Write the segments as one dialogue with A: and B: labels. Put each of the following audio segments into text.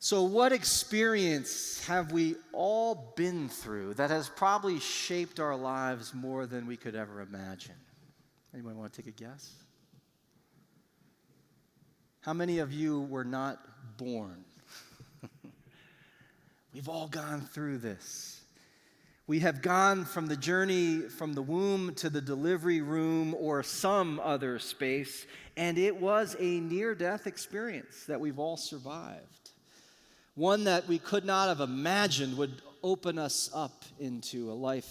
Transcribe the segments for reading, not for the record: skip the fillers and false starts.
A: So what experience have we all been through that has probably shaped our lives more than we could ever imagine? Anyone want to take a guess? How many of you were not born? We've all gone through this. We have gone from the journey from the womb to the delivery room or some other space, and it was a near-death experience that we've all survived. One that we could not have imagined would open us up into a life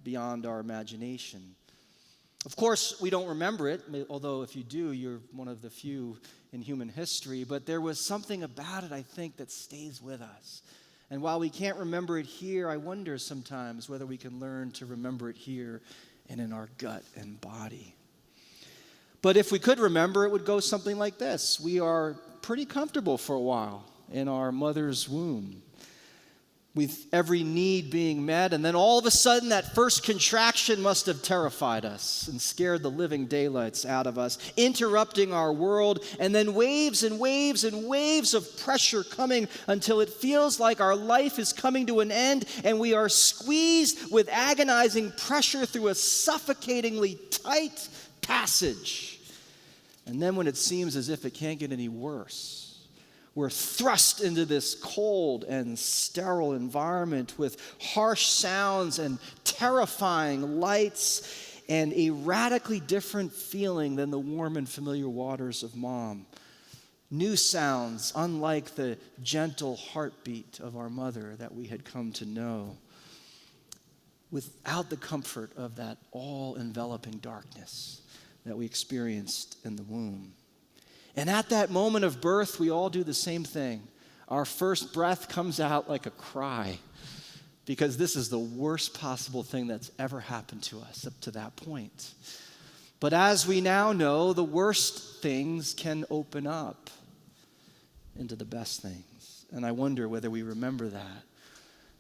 A: beyond our imagination. Of course, we don't remember it, although if you do, you're one of the few in human history, but there was something about it, I think, that stays with us. And while we can't remember it here, I wonder sometimes whether we can learn to remember it here and in our gut and body. But if we could remember, it would go something like this. We are pretty comfortable for a while in our mother's womb, with every need being met, and then all of a sudden that first contraction must have terrified us and scared the living daylights out of us, interrupting our world, and then waves and waves and waves of pressure coming until it feels like our life is coming to an end, and we are squeezed with agonizing pressure through a suffocatingly tight passage. And then when it seems as if it can't get any worse, we're thrust into this cold and sterile environment with harsh sounds and terrifying lights and a radically different feeling than the warm and familiar waters of mom. New sounds, unlike the gentle heartbeat of our mother that we had come to know, without the comfort of that all-enveloping darkness that we experienced in the womb. And at that moment of birth, we all do the same thing. Our first breath comes out like a cry, because this is the worst possible thing that's ever happened to us up to that point. But as we now know, the worst things can open up into the best things. And I wonder whether we remember that.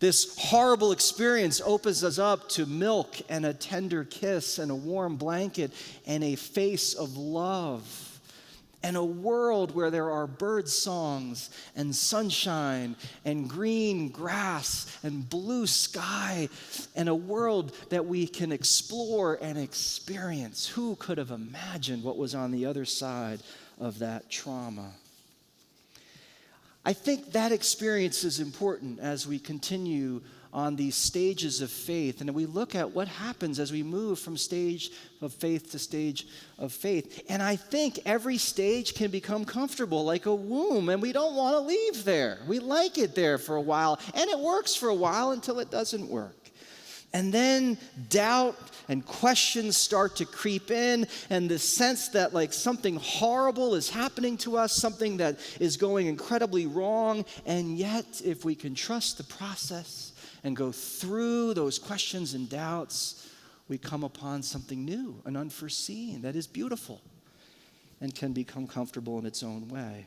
A: This horrible experience opens us up to milk and a tender kiss and a warm blanket and a face of love. And a world where there are bird songs and sunshine and green grass and blue sky, and a world that we can explore and experience. Who could have imagined what was on the other side of that trauma? I think that experience is important as we continue on these stages of faith, and we look at what happens as we move from stage of faith to stage of faith. And I think every stage can become comfortable like a womb, and we don't want to leave there. We like it there for a while, and it works for a while until it doesn't work. And then doubt and questions start to creep in, and the sense that like something horrible is happening to us, something that is going incredibly wrong, and yet if we can trust the process and go through those questions and doubts, we come upon something new and unforeseen that is beautiful and can become comfortable in its own way.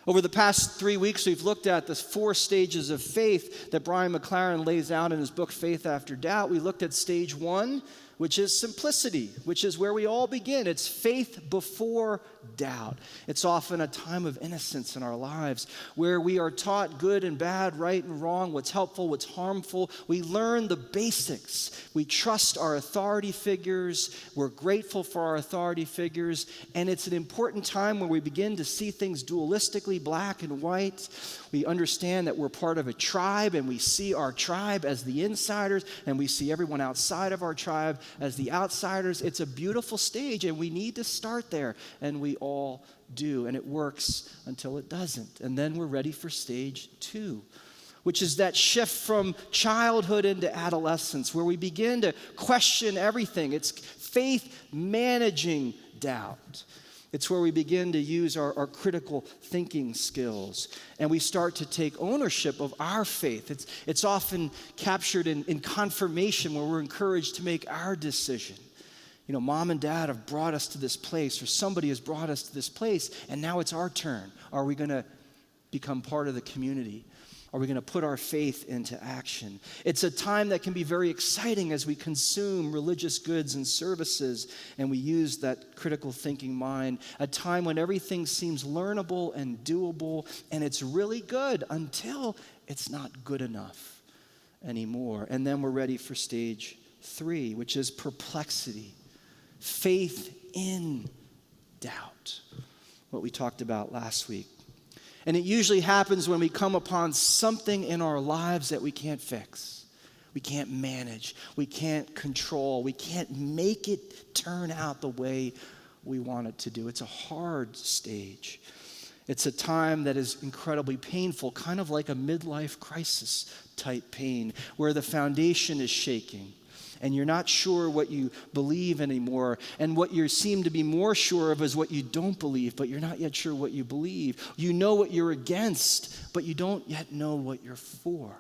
A: Over the past 3 weeks, we've looked at the 4 stages of faith that Brian McLaren lays out in his book, Faith After Doubt. We looked at stage 1, which is simplicity, which is where we all begin. It's faith before doubt. It's often a time of innocence in our lives where we are taught good and bad, right and wrong, what's helpful, what's harmful. We learn the basics. We trust our authority figures. We're grateful for our authority figures. And it's an important time where we begin to see things dualistically, black and white. We understand that we're part of a tribe, and we see our tribe as the insiders, and we see everyone outside of our tribe as the outsiders. It's a beautiful stage, and we need to start there, and we all do, and it works until it doesn't. And then we're ready for stage 2, which is that shift from childhood into adolescence, where we begin to question everything. It's faith managing doubt. It's where we begin to use our critical thinking skills, and we start to take ownership of our faith. It's often captured in confirmation, where we're encouraged to make our decision. You know, mom and dad have brought us to this place, or somebody has brought us to this place, and now it's our turn. Are we going to become part of the community? are we going to put our faith into action? It's a time that can be very exciting as we consume religious goods and services and we use that critical thinking mind, a time when everything seems learnable and doable and it's really good until it's not good enough anymore. And then we're ready for stage 3, which is perplexity, faith in doubt, what we talked about last week. And it usually happens when we come upon something in our lives that we can't fix, we can't manage, we can't control, we can't make it turn out the way we want it to do. It's a hard stage. It's a time that is incredibly painful, kind of like a midlife crisis type pain, where the foundation is shaking. And you're not sure what you believe anymore. And what you seem to be more sure of is what you don't believe, but you're not yet sure what you believe. You know what you're against, but you don't yet know what you're for.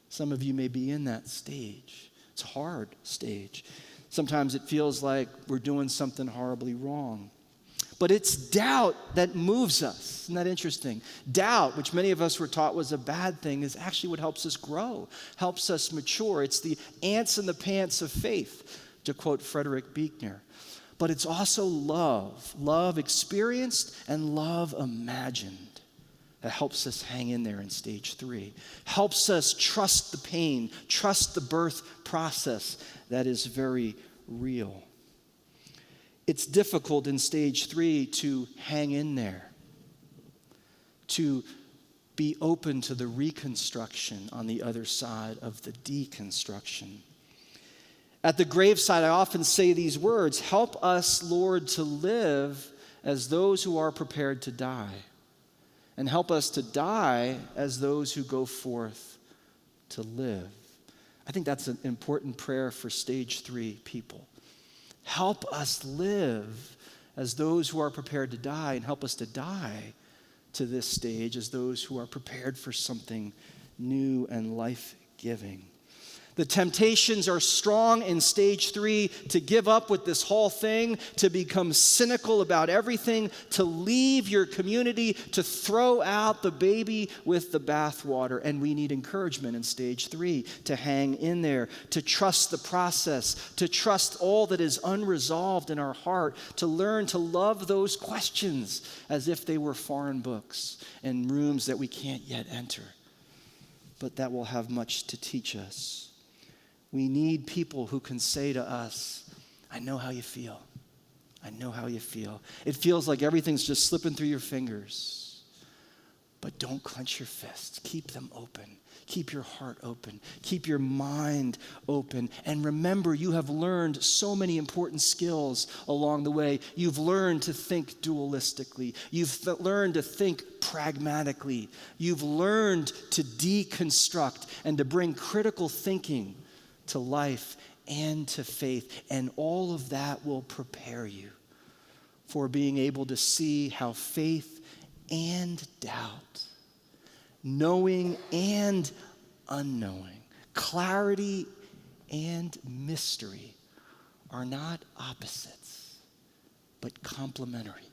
A: Some of you may be in that stage. It's a hard stage. Sometimes it feels like we're doing something horribly wrong. But it's doubt that moves us. Isn't that interesting? Doubt, which many of us were taught was a bad thing, is actually what helps us grow, helps us mature. It's the ants in the pants of faith, to quote Frederick Buechner. But it's also love experienced and love imagined, that helps us hang in there in stage 3, helps us trust the pain, trust the birth process that is very real. It's difficult in stage 3 to hang in there, to be open to the reconstruction on the other side of the deconstruction. At the graveside, I often say these words, help us, Lord, to live as those who are prepared to die, and help us to die as those who go forth to live. I think that's an important prayer for stage 3 people. Help us live as those who are prepared to die, and help us to die to this stage as those who are prepared for something new and life-giving. The temptations are strong in stage 3 to give up with this whole thing, to become cynical about everything, to leave your community, to throw out the baby with the bathwater. And we need encouragement in stage 3 to hang in there, to trust the process, to trust all that is unresolved in our heart, to learn to love those questions as if they were foreign books and rooms that we can't yet enter, but that will have much to teach us. We need people who can say to us, I know how you feel. I know how you feel. It feels like everything's just slipping through your fingers. But don't clench your fists. Keep them open. Keep your heart open. Keep your mind open. And remember, you have learned so many important skills along the way. You've learned to think dualistically. You've learned to think pragmatically. You've learned to deconstruct and to bring critical thinking to life and to faith. And all of that will prepare you for being able to see how faith and doubt, knowing and unknowing, clarity and mystery are not opposites, but complementary.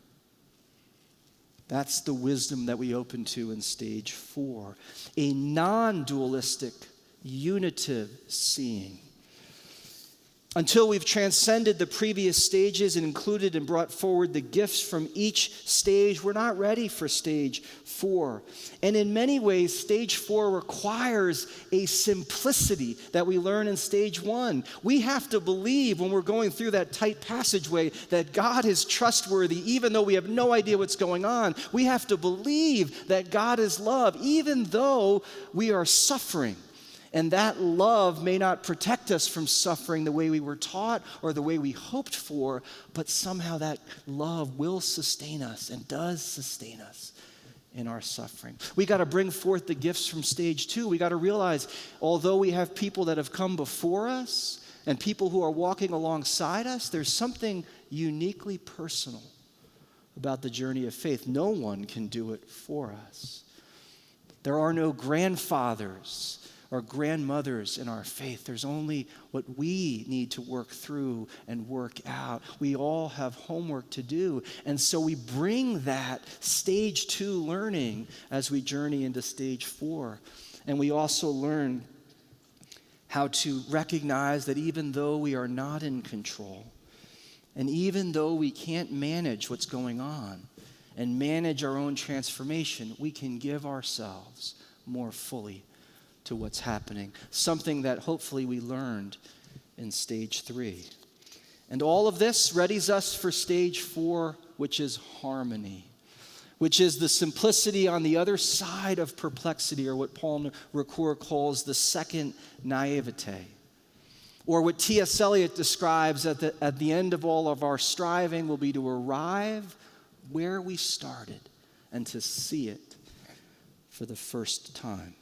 A: That's the wisdom that we open to in stage 4, a non-dualistic, unitive seeing. Until we've transcended the previous stages and included and brought forward the gifts from each stage, we're not ready for stage 4. And in many ways, stage 4 requires a simplicity that we learn in stage 1. We have to believe when we're going through that tight passageway that God is trustworthy, even though we have no idea what's going on. We have to believe that God is love, even though we are suffering. And that love may not protect us from suffering the way we were taught or the way we hoped for, but somehow that love will sustain us and does sustain us in our suffering. We got to bring forth the gifts from stage 2. We got to realize, although we have people that have come before us and people who are walking alongside us, there's something uniquely personal about the journey of faith. No one can do it for us. There are no grandfathers or grandmothers in our faith. There's only what we need to work through and work out. We all have homework to do. And so we bring that stage 2 learning as we journey into stage 4. And we also learn how to recognize that even though we are not in control, and even though we can't manage what's going on and manage our own transformation, we can give ourselves more fully to what's happening. Something that hopefully we learned in stage 3. And all of this readies us for stage 4, which is harmony, which is the simplicity on the other side of perplexity, or what Paul Ricoeur calls the second naivete. Or what T.S. Eliot describes at the end of all of our striving will be to arrive where we started and to see it for the first time.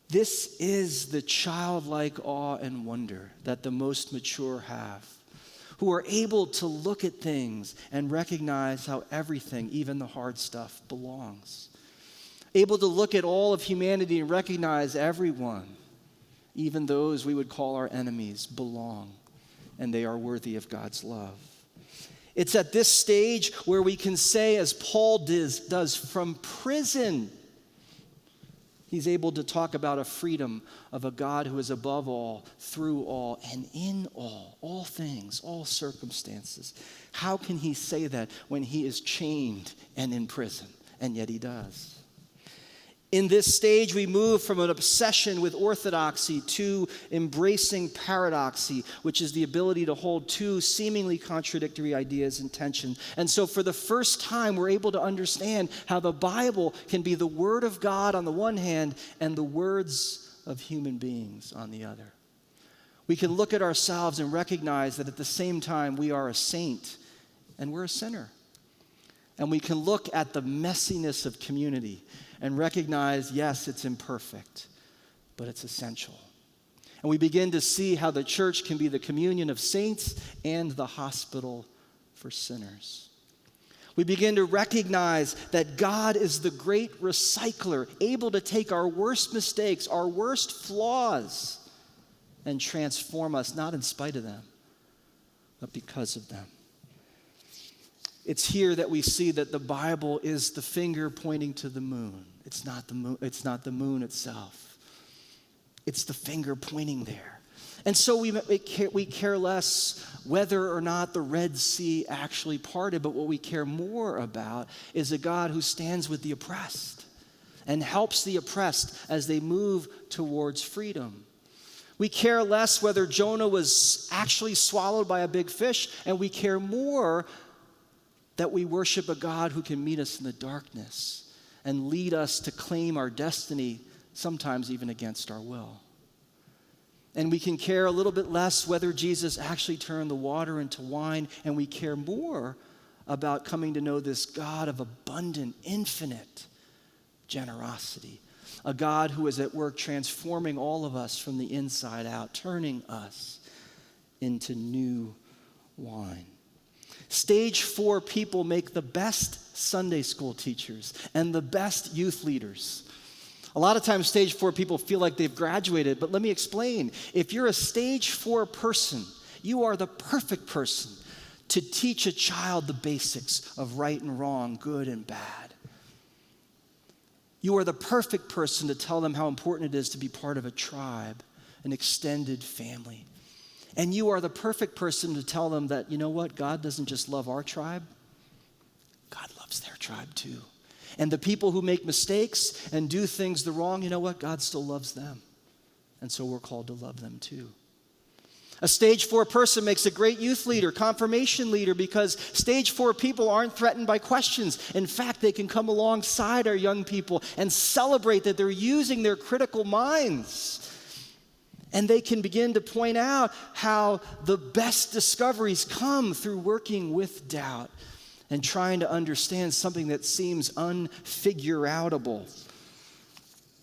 A: This is the childlike awe and wonder that the most mature have, who are able to look at things and recognize how everything, even the hard stuff, belongs. Able to look at all of humanity and recognize everyone, even those we would call our enemies, belong, and they are worthy of God's love. It's at this stage where we can say, as Paul does from prison, he's able to talk about a freedom of a God who is above all, through all, and in all things, all circumstances. How can he say that when he is chained and in prison? And yet he does. In this stage, we move from an obsession with orthodoxy to embracing paradoxy, which is the ability to hold two seemingly contradictory ideas in tension. And so for the first time, we're able to understand how the Bible can be the Word of God on the one hand and the words of human beings on the other. We can look at ourselves and recognize that at the same time, we are a saint and we're a sinner. And we can look at the messiness of community and recognize, yes, it's imperfect, but it's essential. And we begin to see how the church can be the communion of saints and the hospital for sinners. We begin to recognize that God is the great recycler, able to take our worst mistakes, our worst flaws, and transform us, not in spite of them, but because of them. It's here that we see that the Bible is the finger pointing to the moon. It's not the moon, it's not the moon itself. It's the finger pointing there. And so we care less whether or not the Red Sea actually parted, but what we care more about is a God who stands with the oppressed and helps the oppressed as they move towards freedom. We care less whether Jonah was actually swallowed by a big fish, and we care more that we worship a God who can meet us in the darkness and lead us to claim our destiny, sometimes even against our will. And we can care a little bit less whether Jesus actually turned the water into wine, and we care more about coming to know this God of abundant, infinite generosity, a God who is at work transforming all of us from the inside out, turning us into new wine. Stage 4 people make the best Sunday school teachers and the best youth leaders. A lot of times stage 4 people feel like they've graduated, but let me explain. If you're a stage 4 person, you are the perfect person to teach a child the basics of right and wrong, good and bad. You are the perfect person to tell them how important it is to be part of a tribe, an extended family. And you are the perfect person to tell them that, you know what, God doesn't just love our tribe, God loves their tribe too. And the people who make mistakes and do things the wrong, you know what, God still loves them. And so we're called to love them too. A stage 4 person makes a great youth leader, confirmation leader, because stage 4 people aren't threatened by questions. In fact, they can come alongside our young people and celebrate that they're using their critical minds. And they can begin to point out how the best discoveries come through working with doubt and trying to understand something that seems unfigure-outable.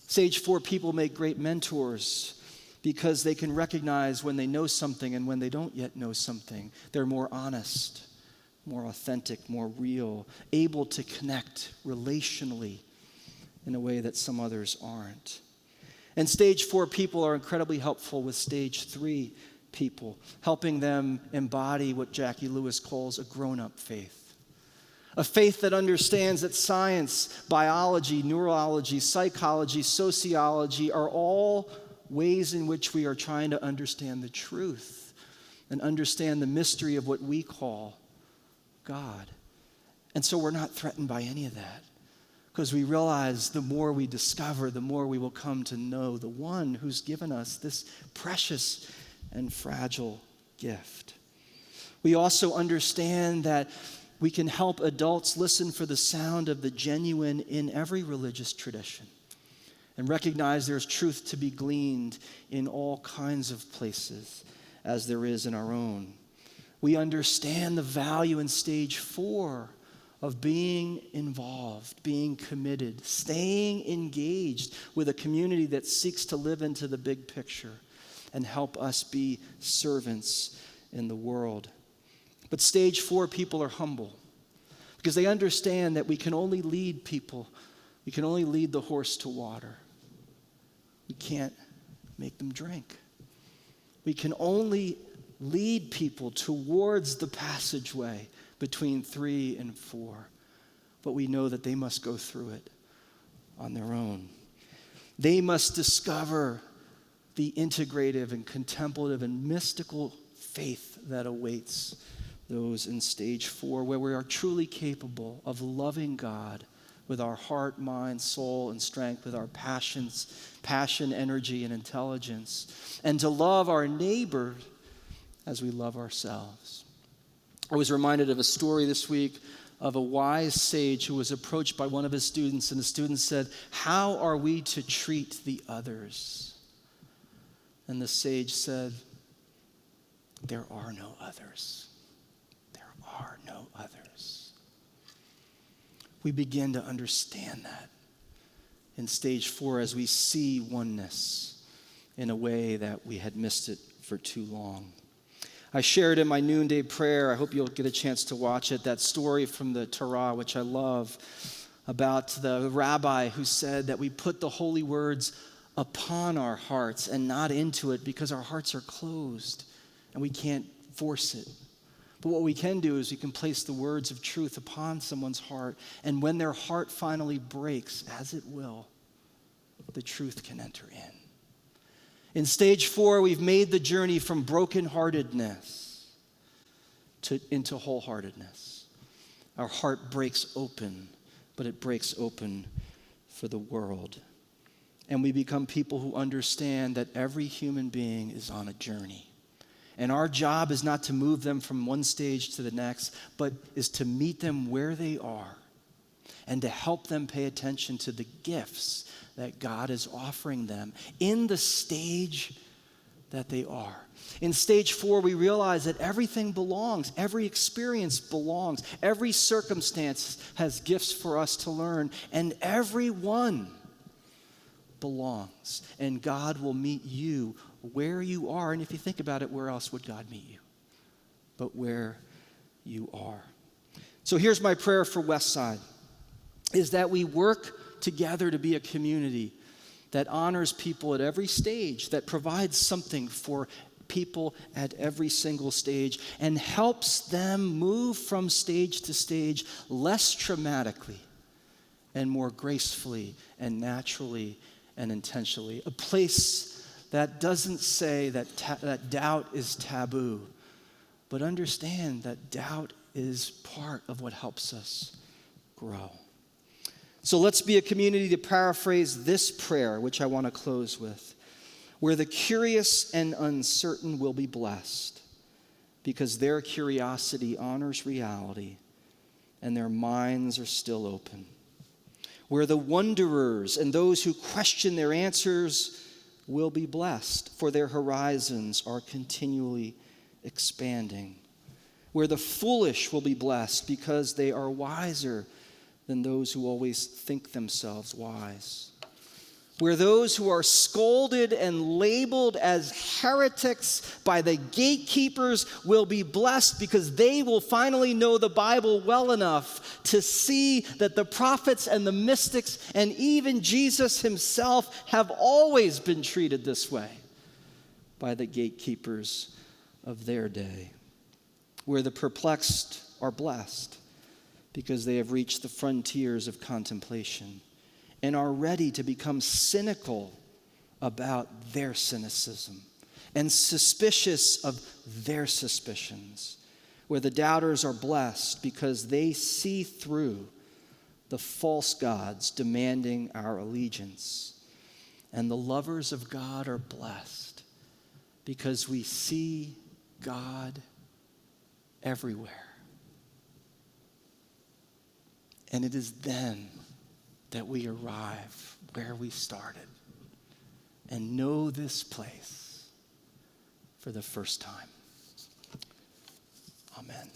A: Stage 4 people make great mentors because they can recognize when they know something and when they don't yet know something. They're more honest, more authentic, more real, able to connect relationally in a way that some others aren't. And stage 4 people are incredibly helpful with stage 3 people, helping them embody what Jackie Lewis calls a grown-up faith. A faith that understands that science, biology, neurology, psychology, sociology are all ways in which we are trying to understand the truth and understand the mystery of what we call God. And so we're not threatened by any of that, because we realize the more we discover, the more we will come to know the one who's given us this precious and fragile gift. We also understand that we can help adults listen for the sound of the genuine in every religious tradition and recognize there's truth to be gleaned in all kinds of places as there is in our own. We understand the value in stage 4 of being involved, being committed, staying engaged with a community that seeks to live into the big picture and help us be servants in the world. But stage 4 people are humble because they understand that we can only lead people, we can only lead the horse to water. We can't make them drink. We can only lead people towards the passageway between 3 and 4, but we know that they must go through it on their own. They must discover the integrative and contemplative and mystical faith that awaits those in stage 4, where we are truly capable of loving God with our heart, mind, soul, and strength, with our passion, energy, and intelligence, and to love our neighbor as we love ourselves. I was reminded of a story this week of a wise sage who was approached by one of his students, and the student said, "How are we to treat the others?" And the sage said, "There are no others. There are no others." We begin to understand that in stage 4 as we see oneness in a way that we had missed it for too long. I shared in my noonday prayer, I hope you'll get a chance to watch it, that story from the Torah, which I love, about the rabbi who said that we put the holy words upon our hearts and not into it because our hearts are closed and we can't force it. But what we can do is we can place the words of truth upon someone's heart, and when their heart finally breaks, as it will, the truth can enter in. In stage 4, we've made the journey from brokenheartedness into wholeheartedness. Our heart breaks open, but it breaks open for the world. And we become people who understand that every human being is on a journey. And our job is not to move them from one stage to the next, but is to meet them where they are and to help them pay attention to the gifts that God is offering them in the stage that they are. In stage 4, we realize that everything belongs, every experience belongs, every circumstance has gifts for us to learn, and everyone belongs. And God will meet you where you are. And if you think about it, where else would God meet you? But where you are. So here's my prayer for Westside, is that we work together to be a community that honors people at every stage, that provides something for people at every single stage, and helps them move from stage to stage less traumatically and more gracefully and naturally and intentionally. A place that doesn't say that doubt is taboo, but understand that doubt is part of what helps us grow. So let's be a community, to paraphrase this prayer, which I want to close with, where the curious and uncertain will be blessed because their curiosity honors reality and their minds are still open. Where the wanderers and those who question their answers will be blessed, for their horizons are continually expanding. Where the foolish will be blessed because they are wiser than those who always think themselves wise. where those who are scolded and labeled as heretics by the gatekeepers will be blessed because they will finally know the Bible well enough to see that the prophets and the mystics and even Jesus himself have always been treated this way by the gatekeepers of their day. Where the perplexed are blessed because they have reached the frontiers of contemplation and are ready to become cynical about their cynicism and suspicious of their suspicions. Where the doubters are blessed because they see through the false gods demanding our allegiance. And the lovers of God are blessed because we see God everywhere. And it is then that we arrive where we started and know this place for the first time. Amen.